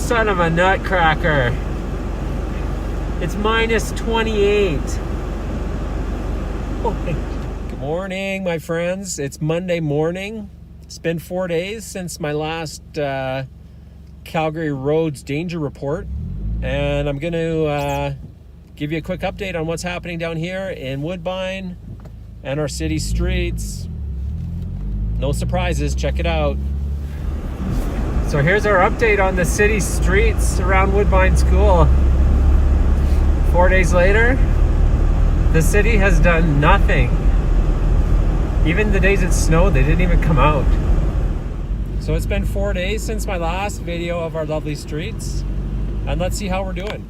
Son of a nutcracker. It's minus 28. Good morning, my friends. It's Monday morning. It's been 4 days since my last Calgary roads danger report. And I'm going to give you a quick update on what's happening down here in Woodbine and our city streets. No surprises, check it out. So here's our update on the city streets around Woodbine School. 4 days later, the city has done nothing. Even the days it snowed, they didn't even come out. So it's been 4 days since my last video of our lovely streets, and let's see how we're doing.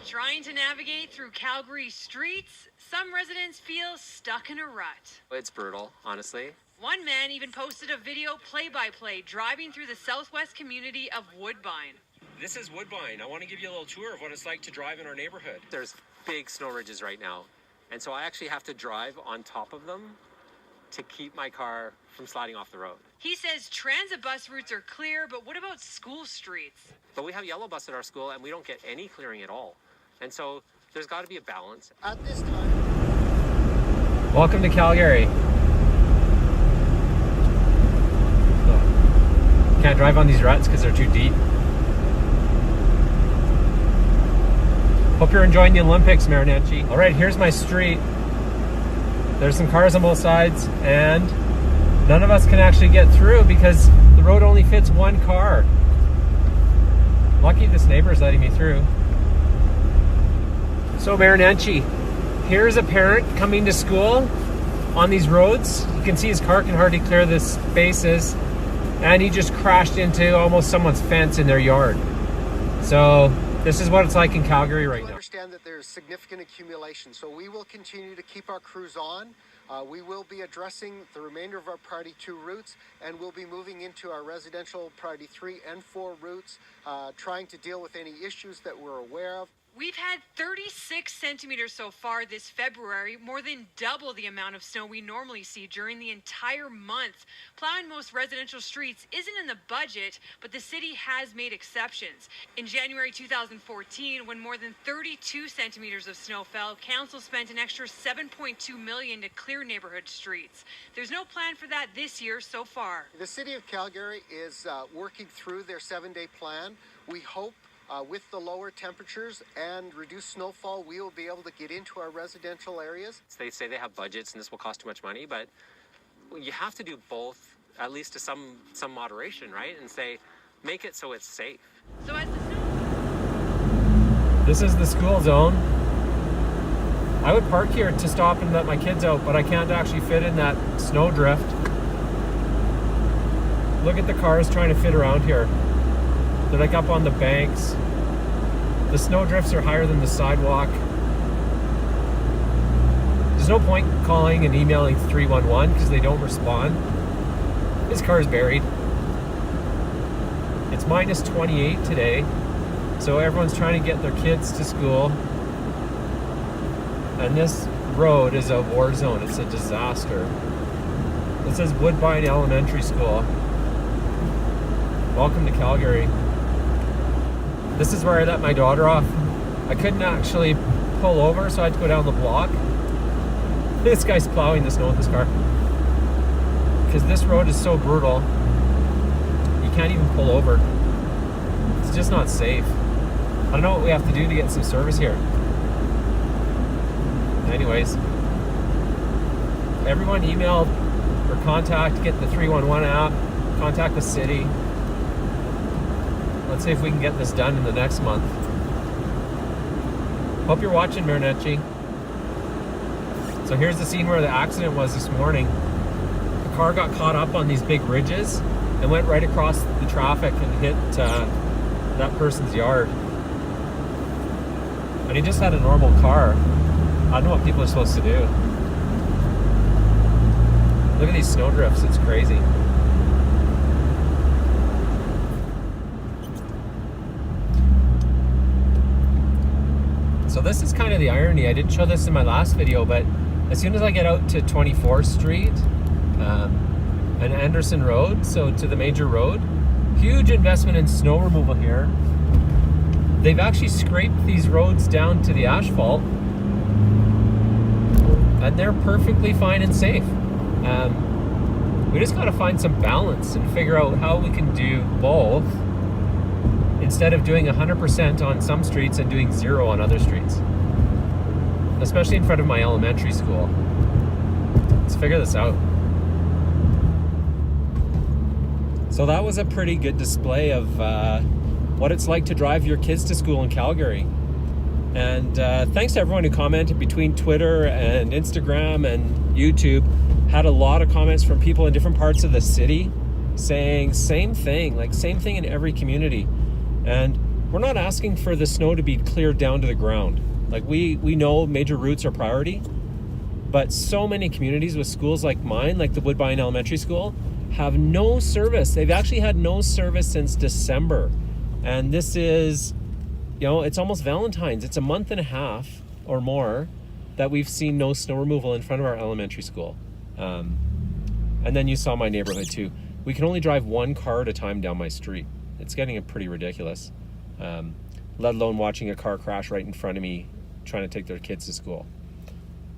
Trying to navigate through Calgary streets, some residents feel stuck in a rut. It's brutal, honestly. One man even posted a video play-by-play driving through the southwest community of Woodbine. This is Woodbine. I want to give you a little tour of what it's like to drive in our neighborhood. There's big snow ridges right now, and so I actually have to drive on top of them to keep my car from sliding off the road. He says transit bus routes are clear, but what about school streets? But we have yellow bus at our school, and we don't get any clearing at all. And so there's got to be a balance. At this time. Welcome to Calgary. Can't drive on these ruts because they're too deep. Hope you're enjoying the Olympics, Marunouchi. All right, here's my street. There's some cars on both sides, and none of us can actually get through because the road only fits one car. Lucky this neighbor's letting me through. So Marunouchi, here's a parent coming to school on these roads. You can see his car can hardly clear the spaces, and he just crashed into almost someone's fence in their yard. So this is what it's like in Calgary right now. We understand that there's significant accumulation, so we will continue to keep our crews on. We will be addressing the remainder of our Priority 2 routes, and we'll be moving into our residential Priority 3 and 4 routes, trying to deal with any issues that we're aware of. We've had 36 centimeters so far this February, more than double the amount of snow we normally see during the entire month. Plowing most residential streets isn't in the budget, but the city has made exceptions. In January 2014, when more than 32 centimeters of snow fell, council spent an extra $7.2 million to clear neighborhood streets. There's no plan for that this year so far. The city of Calgary is working through their 7-day plan. We hope with the lower temperatures and reduced snowfall, we will be able to get into our residential areas. They say they have budgets and this will cost too much money, but you have to do both, at least to some moderation, right? And say, make it so it's safe. So as the This is the school zone. I would park here to stop and let my kids out, but I can't actually fit in that snowdrift. Look at the cars trying to fit around here. They're like up on the banks. The snowdrifts are higher than the sidewalk. There's no point calling and emailing 311 because they don't respond. His car is buried. It's minus 28 today, so everyone's trying to get their kids to school. And this road is a war zone. It's a disaster. It says Woodbine Elementary School. Welcome to Calgary. This is where I let my daughter off. I couldn't actually pull over, so I had to go down the block. This guy's plowing the snow with his car. Because this road is so brutal, you can't even pull over. It's just not safe. I don't know what we have to do to get some service here. Anyways, everyone email or contact, get the 311 app, contact the city. Let's see if we can get this done in the next month. Hope you're watching, Marunouchi. So here's the scene where the accident was this morning. The car got caught up on these big ridges and went right across the traffic and hit that person's yard. And he just had a normal car. I don't know what people are supposed to do. Look at these snowdrifts, it's crazy. So this is kind of the irony. I didn't show this in my last video, but as soon as I get out to 24th Street and Anderson Road, so to the major road, Huge investment in snow removal here. They've actually scraped these roads down to the asphalt, and they're perfectly fine and safe. We just got to find some balance and figure out how we can do both instead of doing 100% on some streets and doing 0 on other streets, especially in front of my elementary school. Let's figure this out. So that was a pretty good display of what it's like to drive your kids to school in Calgary. And thanks to everyone who commented between Twitter and Instagram and YouTube. Had a lot of comments from people in different parts of the city saying same thing in every community. And we're not asking for the snow to be cleared down to the ground. Like we know major routes are priority, but so many communities with schools like mine, like the Woodbine Elementary School, have no service. They've actually had no service since December. And this is, it's almost Valentine's. It's a month and a half or more that we've seen no snow removal in front of our elementary school. And then you saw my neighborhood too. We can only drive one car at a time down my street. It's getting pretty ridiculous. Let alone watching a car crash right in front of me trying to take their kids to school.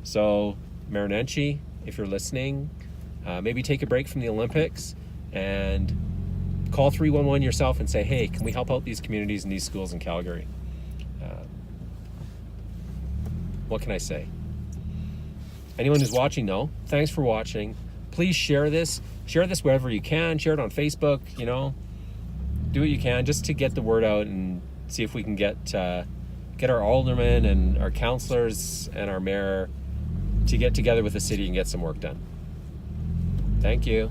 So Marunouchi, if you're listening, maybe take a break from the Olympics and call 311 yourself and say, hey, can we help out these communities and these schools in Calgary? What can I say? Anyone who's watching, though, thanks for watching. Please share this. Share this wherever you can. Share it on Facebook, Do what you can just to get the word out and see if we can get our aldermen and our councillors and our mayor to get together with the city and get some work done. Thank you.